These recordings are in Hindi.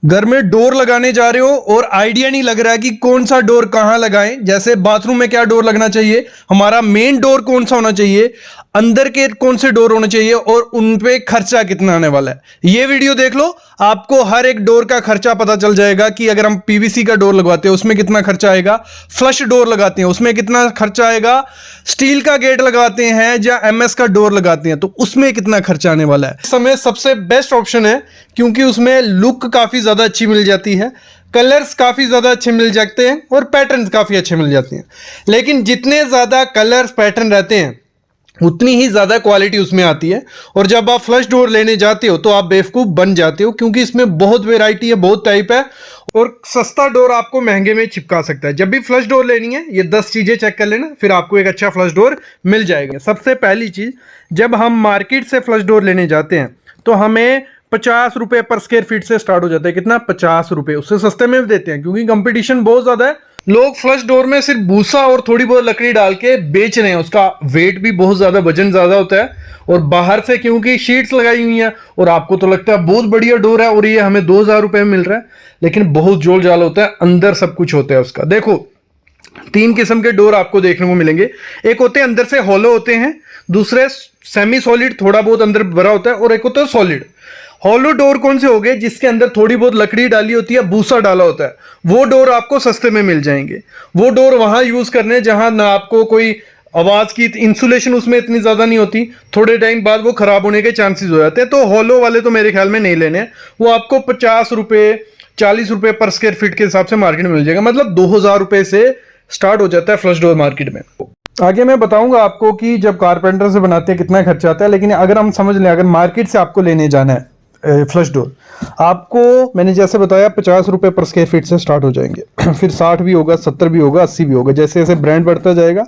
घर में डोर लगाने जा रहे हो और आइडिया नहीं लग रहा है कि कौन सा डोर कहां लगाएं। जैसे बाथरूम में क्या डोर लगना चाहिए, हमारा मेन डोर कौन सा होना चाहिए, अंदर के कौन से डोर होने चाहिए और उन पे खर्चा कितना आने वाला है। ये वीडियो देख लो, आपको हर एक डोर का खर्चा पता चल जाएगा कि अगर हम पीवीसी का डोर लगवाते हैं उसमें कितना खर्चा आएगा, फ्लश डोर लगाते हैं उसमें कितना खर्चा आएगा, स्टील का गेट लगाते हैं या एमएस का डोर लगाते हैं तो उसमें कितना खर्चा आने वाला है। इस समय सबसे बेस्ट ऑप्शन है क्योंकि उसमें लुक काफी ज्यादा अच्छी मिल जाती है, कलर्स काफी ज्यादा अच्छे मिल जाते हैं और पैटर्न काफी अच्छे मिल जाते हैं। लेकिन जितने ज्यादा कलर्स पैटर्न रहते हैं उतनी ही ज्यादा क्वालिटी उसमें आती है और जब आप फ्लश डोर लेने जाते हो तो आप बेवकूफ बन जाते हो क्योंकि इसमें बहुत वैरायटी है, बहुत टाइप है और सस्ता डोर आपको महंगे में चिपका सकता है। जब भी फ्लश डोर लेनी है ये 10 चीजें चेक कर लेना, फिर आपको एक अच्छा फ्लश डोर मिल जाएगा। सबसे पहली चीज, जब हम मार्केट से फ्लश डोर लेने जाते हैं तो हमें 50 रुपए पर स्क्वायर फीट से स्टार्ट हो जाता है। कितना? 50 रुपए। उससे सस्ते में भी देते हैं क्योंकि कंपटीशन बहुत ज्यादा है। लोग फ्लश डोर में सिर्फ भूसा और थोड़ी बहुत लकड़ी डाल के बेच रहे हैं, उसका वेट भी बहुत ज्यादा, वजन ज्यादा होता है और बाहर से क्योंकि शीट्स लगाई हुई हैं और आपको तो लगता है बहुत बढ़िया डोर है और ये हमें 2000 रुपए में मिल रहा है, लेकिन बहुत जोल जाल होता है, अंदर सब कुछ होता है उसका। देखो 3 किस्म के डोर आपको देखने को मिलेंगे। एक होते हैं अंदर से हॉलो होते हैं, दूसरे सेमी सॉलिड, थोड़ा बहुत अंदर भरा होता है, और एक होता है सॉलिड। हॉलो डोर कौन से हो गए? जिसके अंदर थोड़ी बहुत लकड़ी डाली होती है, भूसा डाला होता है, वो डोर आपको सस्ते में मिल जाएंगे। वो डोर वहां यूज करने जहां ना आपको कोई आवाज की इंसुलेशन उसमें इतनी ज्यादा नहीं होती, थोड़े टाइम बाद वो खराब होने के चांसेस हो जाते हैं। तो हॉलो वाले तो मेरे ख्याल में नहीं लेने, वो आपको 50 रुपए 40 रुपए पर स्क्वायर फीट के हिसाब से मार्केट में मिल जाएगा। मतलब 2000 रुपए से स्टार्ट हो जाता है फ्लश डोर मार्केट में। आगे मैं बताऊंगा आपको कि जब कारपेंटर से बनाते हैं कितना खर्चा आता है, लेकिन अगर हम समझ लें अगर मार्केट से आपको लेने जाना है फ्लश डोर, आपको मैंने जैसे बताया 50 रुपए पर स्क्वायर फीट से स्टार्ट हो जाएंगे फिर 60 भी होगा, 70 भी होगा, 80 भी होगा, जैसे जैसे ब्रांड बढ़ता जाएगा।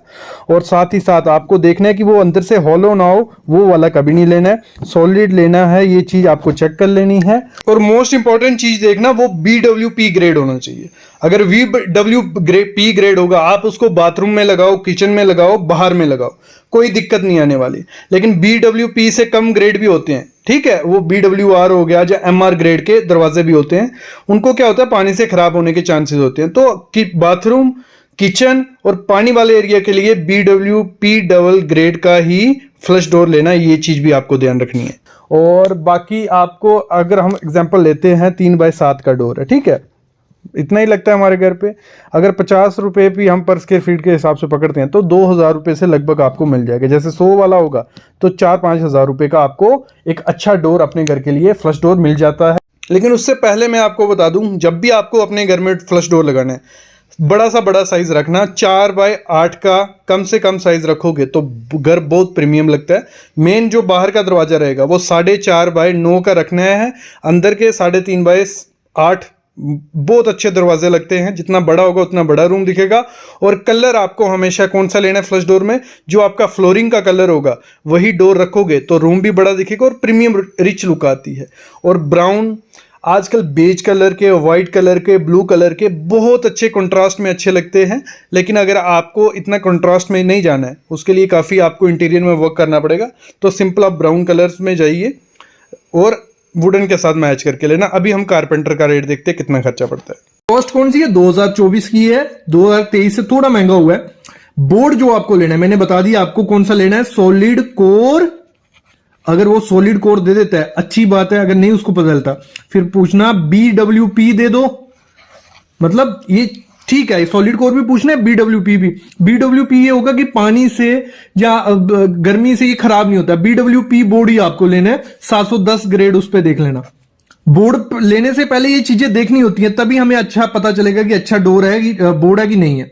और साथ ही साथ आपको देखना है कि वो अंदर से हॉलो ना हो, वो वाला कभी नहीं लेना है, सॉलिड लेना है, ये चीज आपको चेक कर लेनी है। और मोस्ट इंपॉर्टेंट चीज देखना, वो BWP ग्रेड होना चाहिए। अगर VWP ग्रेड होगा, आप उसको बाथरूम में लगाओ, किचन में लगाओ, बाहर में लगाओ, कोई दिक्कत नहीं आने वाली। लेकिन BWP से कम ग्रेड भी होते हैं, ठीक है, वो BWR हो गया या MR ग्रेड के दरवाजे भी होते हैं, उनको क्या होता है पानी से खराब होने के चांसेस होते हैं। तो बाथरूम, किचन और पानी वाले एरिया के लिए BWP डबल ग्रेड का ही फ्लश डोर लेना, ये चीज भी आपको ध्यान रखनी है। और बाकी आपको अगर हम एग्जांपल लेते हैं 3x7 का डोर है, ठीक है, इतना ही लगता है हमारे घर पे। अगर 50 रुपए भी हम पर स्क्वायर फीट के हिसाब से पकड़ते हैं तो 2000 रुपए से लगभग आपको मिल जाएगा। जैसे 100 वाला होगा तो 4-5 हजार रुपए का आपको एक अच्छा डोर अपने घर के लिए फ्लश डोर मिल जाता है। लेकिन उससे पहले मैं आपको बता दूं, जब भी आपको अपने घर में फ्लश डोर लगाना है, बड़ा साइज रखना। 4x8 का कम से कम साइज रखोगे तो घर बहुत प्रीमियम लगता है। मेन जो बाहर का दरवाजा रहेगा वो 4.5x9 का रखना है, अंदर के 3.5x8 बहुत अच्छे दरवाजे लगते हैं। जितना बड़ा होगा उतना बड़ा रूम दिखेगा। और कलर आपको हमेशा कौन सा लेना है फ्लश डोर में? जो आपका फ्लोरिंग का कलर होगा वही डोर रखोगे तो रूम भी बड़ा दिखेगा और प्रीमियम रिच लुक आती है। और ब्राउन, आजकल बेज कलर के, वाइट कलर के, ब्लू कलर के बहुत अच्छे कंट्रास्ट में अच्छे लगते हैं। लेकिन अगर आपको इतना कंट्रास्ट में नहीं जाना है, उसके लिए काफ़ी आपको इंटीरियर में वर्क करना पड़ेगा, तो सिंपल आप ब्राउन कलर्स में जाइए और वुडन के साथ मैच करके लेना। अभी हम कारपेंटर का रेट देखते हैं कितना खर्चा पड़ता है। कॉस्ट कौन सी है? 2024 की है, 2023 से थोड़ा महंगा हुआ है। बोर्ड जो आपको लेना है मैंने बता दिया आपको कौन सा लेना है, सॉलिड कोर। अगर वो सॉलिड कोर दे देता है अच्छी बात है, अगर नहीं उसको बदलता फिर पूछना BWP दे दो, मतलब ये ठीक है। सॉलिड कोर भी पूछना है, BWP भी। BWP ये होगा कि पानी से या गर्मी से ये खराब नहीं होता। BWP बोर्ड ही आपको लेना है, 710 ग्रेड उस पर देख लेना। बोर्ड लेने से पहले ये चीजें देखनी होती हैं, तभी हमें अच्छा पता चलेगा कि अच्छा डोर है कि बोर्ड है कि नहीं है।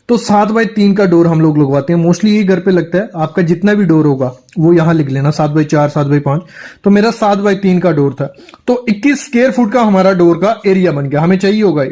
तो 7x3 का डोर हम लोग लगवाते हैं, मोस्टली ये घर पे लगता है। आपका जितना भी डोर होगा वो यहां लिख लेना, 7x4 7x5। तो मेरा 7x3 का डोर था, तो 21 स्क्वायर फुट का हमारा डोर का एरिया बन गया। हमें चाहिए होगा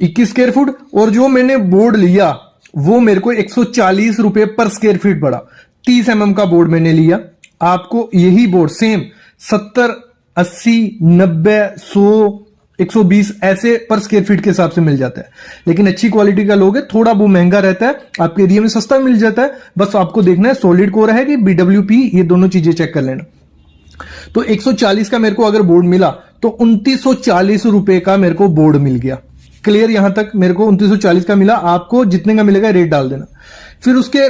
21 स्क्वायर फुट। और जो मैंने बोर्ड लिया वो मेरे को 140 रुपए पर स्क्वायर फीट पड़ा। 30 mm का बोर्ड मैंने लिया। आपको यही बोर्ड सेम 70 80 90 100 120 ऐसे पर स्क्वायर फीट के हिसाब से मिल जाता है। लेकिन अच्छी क्वालिटी का लोगे थोड़ा वो महंगा रहता है, आपके एरिया में सस्ता मिल जाता है। बस आपको देखना है सॉलिड कोर है कि BWP, ये दोनों चीजें चेक कर लेना। तो 140 का मेरे को अगर बोर्ड मिला तो 2940 रुपए का मेरे को बोर्ड मिल गया। क्लियर? यहां तक मेरे को 2940 का मिला। आपको जितने का मिलेगा रेट डाल देना। फिर उसके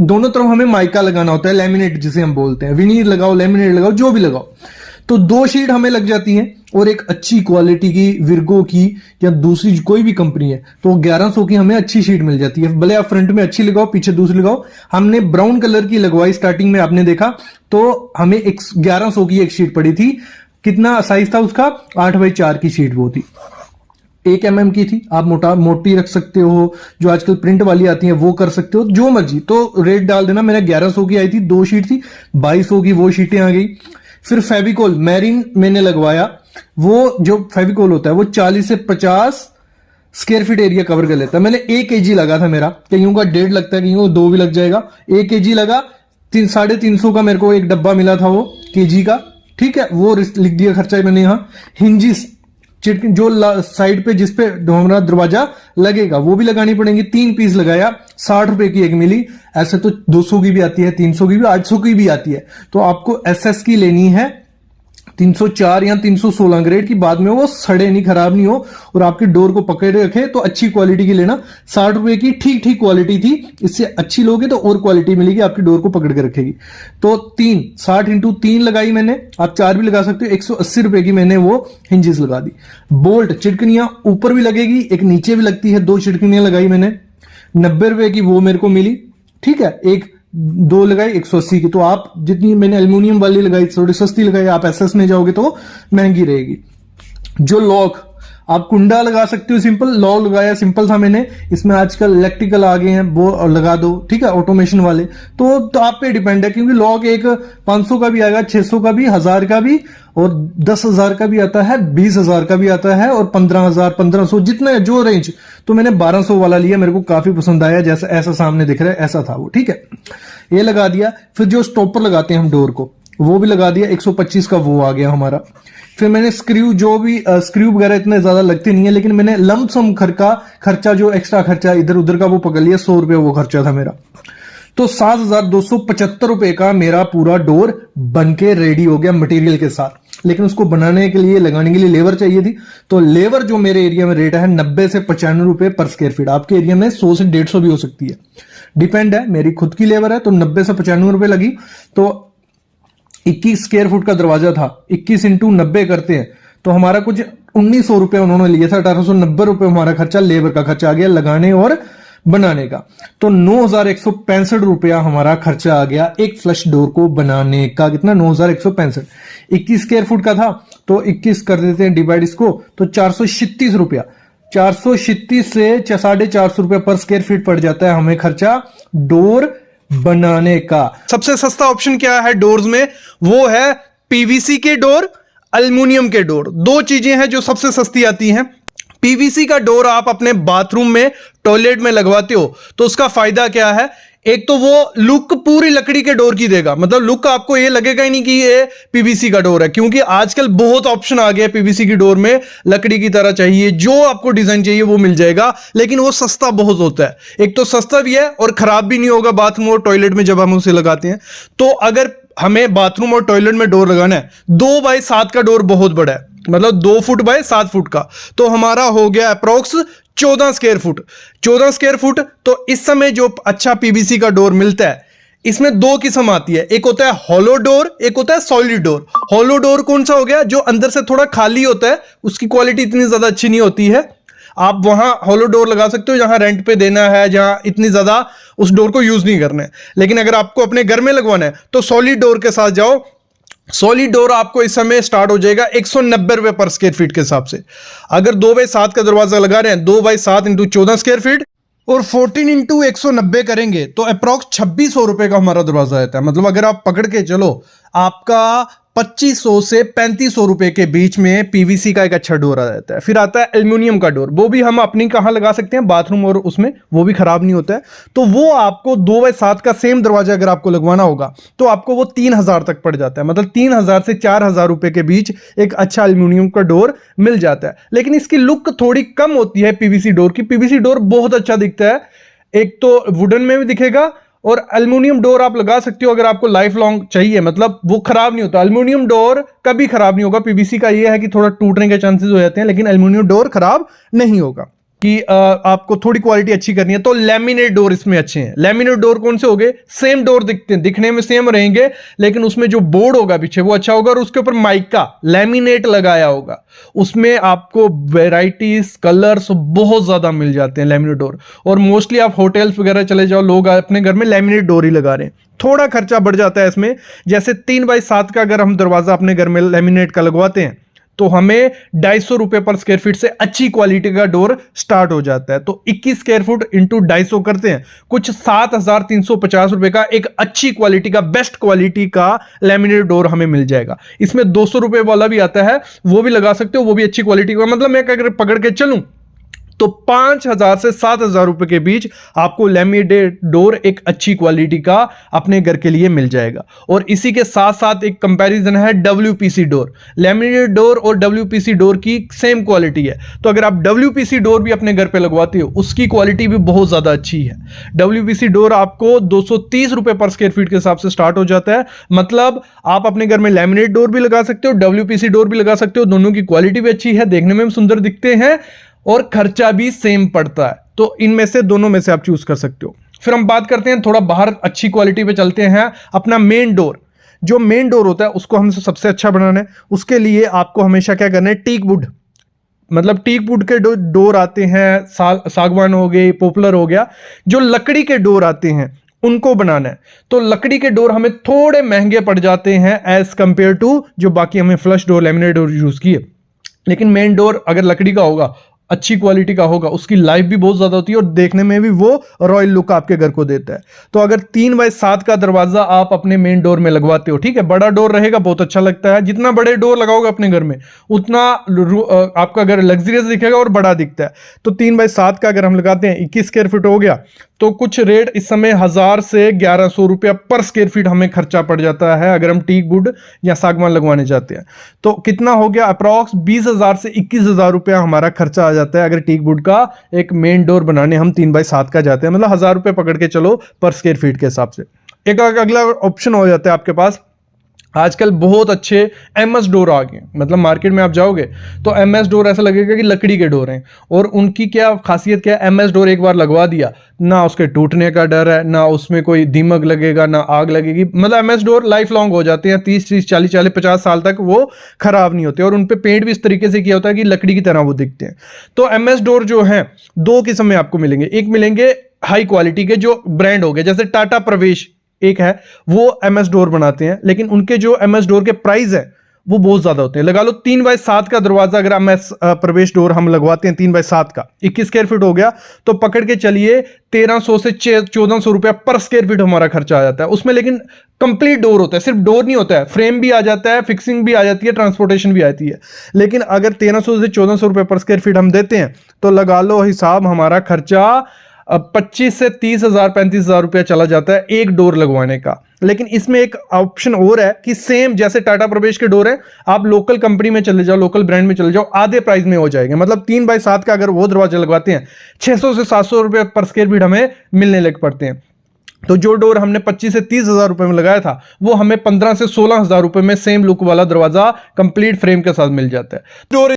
दोनों तरफ हमें माइका लगाना होता है, लैमिनेट जिसे हम बोलते हैं। विनीर लगाओ, लैमिनेट लगाओ, जो भी लगाओ। तो 2 शीट हमें लग जाती हैं और एक अच्छी क्वालिटी की विर्गो की या दूसरी कोई भी कंपनी है तो 1100 की हमें अच्छी शीट मिल जाती है। भले आप फ्रंट में अच्छी लगाओ, पीछे दूसरी लगाओ। हमने ब्राउन कलर की लगवाई स्टार्टिंग में, आपने देखा, तो हमें 1100 की एक शीट पड़ी थी। कितना साइज था उसका? 8x4 की शीट वो थी, 1 mm की थी। आप मोटी रख सकते हो, जो आजकल प्रिंट वाली आती है वो कर सकते हो, जो मर्जी। तो रेट डाल देना। मैंने 1100 की आई थी, 2 शीट थी, 2200 की वो शीटें आ गई। फिर फेविकोल मैरिन मैंने लगवाया। वो जो फेविकोल होता है वो 40 से 50 स्क्वायर फीट एरिया कवर कर लेता है। मैंने 1 kg लगा था मेरा, कईयों का 1.5 लगता है, कईयों को 2 भी लग जाएगा। 1 kg लगा, 350 का मेरे को एक डब्बा मिला था वो kg का, ठीक है। वो लिख दिया खर्चा मैंने यहां। हिंजिस जो साइड पे जिस पे हमारा दरवाजा लगेगा वो भी लगानी पड़ेंगी। 3 पीस लगाया, 60 रुपए की एक मिली। ऐसे तो 200 की भी आती है, 300 की भी, 800 की भी आती है। तो आपको एसएस की लेनी है 304 या 316 ग्रेड की। बाद में वो सड़े नहीं, खराब नहीं हो और आपके डोर को पकड़े रखे। तो अच्छी क्वालिटी की लेना। 60 रुपए की ठीक ठीक क्वालिटी थी। इससे अच्छी लोगे तो और क्वालिटी मिलेगी, आपकी डोर को पकड़ के रखेगी। तो 60 × 3 लगाई मैंने। आप 4 भी लगा सकते हो। 180 रुपए की मैंने वो हिंजेस लगा दी। बोल्ट चिटकनियां ऊपर भी लगेगी, एक नीचे भी लगती है। 2 चिटकनियां लगाई मैंने, 90 रुपए की वो मेरे को मिली, ठीक है। 2 लगाई 180 की। तो आप जितनी मैंने एल्यूमिनियम वाली लगाई थोड़ी सस्ती लगाई, आप एसएस में जाओगे तो महंगी रहेगी। जो लॉक, आप कुंडा लगा सकते हो, सिंपल लॉक लगाया, सिंपल था मैंने। इसमें आजकल इलेक्ट्रिकल आ गए हैं, वो लगा दो, ठीक है, ऑटोमेशन वाले। तो आप पे डिपेंड है, क्योंकि लॉक एक 500 का भी आएगा, 600 का भी, 1000 का भी, और 10,000 का भी आता है, 20,000 का भी आता है, और 15,000, 1500, जितना है जो रेंज। तो मैंने 1200 वाला लिया, मेरे को काफी पसंद आया। जैसा ऐसा सामने दिख रहा है ऐसा था वो, ठीक है। ये लगा दिया। फिर जो स्टॉपर लगाते हैं हम डोर को, वो भी लगा दिया। 125 का वो आ गया हमारा। फिर मैंने स्क्रू, जो भी स्क्रू वगैरह इतने ज्यादा लगते नहीं है, लेकिन मैंने लमसम खर्चा जो एक्स्ट्रा खर्चा इधर उधर का वो पकड़ लिया। 100 रुपए वो खर्चा था मेरा। तो 7,275 रुपए का मेरा पूरा डोर बनके रेडी हो गया मटेरियल के साथ। लेकिन उसको बनाने के लिए, लगाने के लिए लेबर चाहिए थी। तो लेबर जो मेरे एरिया में रेट है 90 से 95 रुपए पर स्क्वायर फीट। आपके एरिया में 100 से 150 भी हो सकती है, डिपेंड है। मेरी खुद की लेबर है तो 90 से 95 रुपए लगी। तो 21 स्क्वायर फुट का दरवाजा था, 21 × 90 करते हैं तो हमारा कुछ 1900 रुपए उन्होंने लिया था। 1890 रुपए हमारा खर्चा, लेबर का खर्चा आ गया लगाने और बनाने का। तो 9,165 रुपया हमारा खर्चा आ गया एक फ्लश डोर को बनाने का। कितना? 9,165। 21 स्क्वायर फुट का था तो 21 कर देते हैं डिवाइड इसको, तो 436 रुपया। 436 से 450 रुपया पर स्क्वायर फीट पड़ जाता है हमें खर्चा डोर बनाने का। सबसे सस्ता ऑप्शन क्या है डोर्स में? वो है पीवीसी के डोर, एल्युमिनियम के डोर। 2 चीजें हैं जो सबसे सस्ती आती हैं। पीवीसी का डोर आप अपने बाथरूम में, टॉयलेट में लगवाते हो तो उसका फायदा क्या है? एक तो वो लुक पूरी लकड़ी के डोर की देगा, मतलब लुक आपको ये लगेगा ही नहीं कि ये पीवीसी का डोर है, क्योंकि आजकल बहुत ऑप्शन आ गया पीवीसी की डोर में। लकड़ी की तरह चाहिए, जो आपको डिजाइन चाहिए वो मिल जाएगा, लेकिन वो सस्ता बहुत होता है। एक तो सस्ता भी है और खराब भी नहीं होगा बाथरूम और टॉयलेट में जब हम उसे लगाते हैं। तो अगर हमें बाथरूम और टॉयलेट में डोर लगाना है, 2x7 का डोर बहुत बड़ा है, मतलब 2 फुट बाय 7 फुट का, तो हमारा हो गया approx 14 square foot. 14 square foot. तो इस समय जो अच्छा पीवीसी का डोर मिलता है, इसमें 2 किस्म आती है। एक होता है हॉलो डोर, एक होता है सॉलिड डोर। हॉलो डोर कौन सा हो गया? जो अंदर से थोड़ा खाली होता है, उसकी क्वालिटी इतनी ज्यादा अच्छी नहीं होती है। आप वहां हॉलो डोर लगा सकते हो जहां रेंट पे देना है, जहां इतनी ज्यादा उस डोर को यूज नहीं करना है। लेकिन अगर आपको अपने घर में लगवाना है तो सॉलिड डोर के साथ जाओ। सॉलिड डोर आपको इस समय स्टार्ट हो जाएगा 190 रुपए पर स्क्वायर फीट के हिसाब से। अगर 2x7 का दरवाजा लगा रहे हैं, 2x7 × 14 स्क्वायर फीट और 14 × 190 करेंगे तो अप्रॉक्स 2600 रुपए का हमारा दरवाजा रहता है। मतलब अगर आप पकड़ के चलो, आपका 2500 से 3500 रुपए के बीच में पीवीसी का एक अच्छा डोर आ जाता है। फिर आता है एल्युमिनियम का डोर, वो भी हम अपनी कहां लगा सकते हैं? बाथरूम, और उसमें वो भी खराब नहीं होता है। तो वो आपको 2x7 का सेम दरवाजा अगर आपको लगवाना होगा तो आपको वो 3000 तक पड़ जाता है। मतलब 3000 से 4000 रुपए के बीच एक अच्छा एल्युमिनियम का डोर मिल जाता है। लेकिन इसकी लुक थोड़ी कम होती है पीवीसी डोर की। पीवीसी डोर बहुत अच्छा दिखता है, एक तो वुडन में भी दिखेगा और एल्युमिनियम डोर आप लगा सकते हो अगर आपको लाइफ लॉन्ग चाहिए, मतलब वो खराब नहीं होता। एल्युमिनियम डोर कभी खराब नहीं होगा। पीवीसी का ये है कि थोड़ा टूटने के चांसेस हो जाते हैं, लेकिन एल्युमिनियम डोर खराब नहीं होगा। कि आपको थोड़ी क्वालिटी अच्छी करनी है तो लैमिनेट डोर इसमें अच्छे हैं। लैमिनेट डोर कौन से होंगे? सेम डोर दिखते हैं, दिखने में सेम रहेंगे, लेकिन उसमें जो बोर्ड होगा पीछे वो अच्छा होगा और उसके ऊपर माइका लैमिनेट लगाया होगा। उसमें आपको वेराइटीज कलर्स बहुत ज्यादा मिल जाते हैं लैमिनेट डोर। और मोस्टली आप होटल्स वगैरह चले जाओ, लोग अपने घर में लैमिनेट डोर ही लगा रहे हैं। थोड़ा खर्चा बढ़ जाता है इसमें, जैसे 3x7 का अगर हम दरवाजा अपने घर में लैमिनेट का लगवाते हैं तो हमें 250 रुपए पर स्क्वायर फीट से अच्छी क्वालिटी का डोर स्टार्ट हो जाता है। तो 21 स्क्वायर फुट इंटू 250 करते हैं, कुछ 7,350 रुपए का एक अच्छी क्वालिटी का बेस्ट क्वालिटी का लैमिनेट डोर हमें मिल जाएगा। इसमें 200 रुपए वाला भी आता है, वो भी लगा सकते हो, वो भी अच्छी क्वालिटी का। मतलब मैं अगर पकड़ के चलूं तो 5,000 से 7,000 रुपए के बीच आपको लैमिनेट डोर एक अच्छी क्वालिटी का अपने घर के लिए मिल जाएगा। और इसी के साथ साथ एक कंपैरिजन है WPC डोर। लैमिनेट डोर और WPC डोर की सेम क्वालिटी है, तो अगर आप WPC डोर भी अपने घर पे लगवाते हो उसकी क्वालिटी भी बहुत ज्यादा अच्छी है। WPC डोर आपको 230 रुपए पर स्क्वायर फीट के हिसाब से स्टार्ट हो जाता है। मतलब आप अपने घर में लैमिनेट डोर भी लगा सकते हो, WPC डोर भी लगा सकते हो, दोनों की क्वालिटी भी अच्छी है, देखने में भी सुंदर दिखते हैं और खर्चा भी सेम पड़ता है। तो इनमें से दोनों में से आप चूज कर सकते हो। फिर हम बात करते हैं थोड़ा बाहर अच्छी क्वालिटी पे चलते हैं। अपना मेन डोर, जो मेन डोर होता है उसको हम सबसे अच्छा बनाना है। उसके लिए आपको हमेशा क्या करना है, टीक वुड, मतलब टीक वुड के डोर आते हैं, सागवान हो गई, पॉपुलर हो गया, जो लकड़ी के डोर आते हैं उनको बनाना है। तो लकड़ी के डोर हमें थोड़े महंगे पड़ जाते हैं एज कंपेयर टू जो बाकी हमें flush door, laminate door use किए। लेकिन मेन डोर अगर लकड़ी का होगा, अच्छी क्वालिटी का होगा, उसकी लाइफ भी बहुत ज्यादा होती है और देखने में भी वो रॉयल लुक आपके घर को देता है। तो अगर 3x7 का दरवाजा आप अपने मेन डोर में लगवाते हो, ठीक है, बड़ा डोर रहेगा, बहुत अच्छा लगता है। जितना बड़े डोर लगाओगे अपने घर में उतना आपका घर लग्जरियस दिखेगा और बड़ा दिखता है। तो 3x7 का अगर हम लगाते हैं, 21 स्क्वायर फीट हो गया, तो कुछ रेट इस समय 1000 से 1100 रुपया पर स्क्वायर फीट हमें खर्चा पड़ जाता है अगर हम टीक वुड या सागवान लगवाने जाते हैं। तो कितना हो गया, अप्रॉक्स 20,000 से 21,000 रुपया हमारा खर्चा आ जाता है अगर टीक वुड का एक मेन डोर बनाने हम 3x7 का जाते हैं। मतलब 1000 रुपये पकड़ के चलो पर स्क्वायर फीट के हिसाब से। एक अगला ऑप्शन हो जाता है आपके पास, आजकल बहुत अच्छे MS डोर आ गए। मतलब मार्केट में आप जाओगे तो MS डोर ऐसा लगेगा कि लकड़ी के डोर हैं। और उनकी क्या खासियत क्या है, MS डोर एक बार लगवा दिया ना उसके टूटने का डर है, ना उसमें कोई दीमक लगेगा, ना आग लगेगी। मतलब MS डोर लाइफ लॉन्ग हो जाते हैं, 30 40 50 साल तक वो खराब नहीं होते। और उन पे पेंट भी इस तरीके से किया होता है कि लकड़ी की तरह वो दिखते हैं। तो MS डोर जो है दो किस्म में आपको मिलेंगे। एक मिलेंगे हाई क्वालिटी के जो ब्रांड हो गए, जैसे टाटा प्रवेश एक है, वो MS डोर बनाते हैं, लेकिन उनके जो MS डोर के प्राइस है वो बहुत ज्यादा होते हैं। लगा लो 3x7 का दरवाजा अगर MS प्रवेश डोर हम लगवाते हैं 3x7 का, 21 स्क्वायर फीट हो गया, तो पकड़ के चलिए 1300 से 1400 रुपया पर स्क्वायर फीट हमारा खर्चा आ जाता है उसमें। लेकिन कंप्लीट डोर होता है, सिर्फ डोर नहीं होता है, फ्रेम भी आ जाता है, फिक्सिंग भी आ जाती है, ट्रांसपोर्टेशन भी आती है। लेकिन अगर 1300 से 1400 रुपये पर स्क्वायर फीट हम देते हैं तो लगा लो हिसाब, हमारा खर्चा 25 से 30,000 35,000 रुपया चला जाता है एक डोर लगवाने का। लेकिन इसमें एक ऑप्शन और है कि सेम जैसे टाटा प्रवेश के डोर है, आप लोकल कंपनी में चले जाओ, लोकल ब्रांड में चले जाओ, आधे प्राइस में हो जाएंगे। मतलब 3x7 का अगर वो दरवाजा लगवाते हैं 600 से 700 रुपये पर स्क्वायर फीट हमें मिलने लग पड़ते हैं। तो जो डोर हमने 25 से 30,000 रुपए में लगाया था वो हमें 15 से 16,000 रुपए में सेम लुक वाला दरवाजा कंप्लीट फ्रेम के साथ मिल जाता है। डोर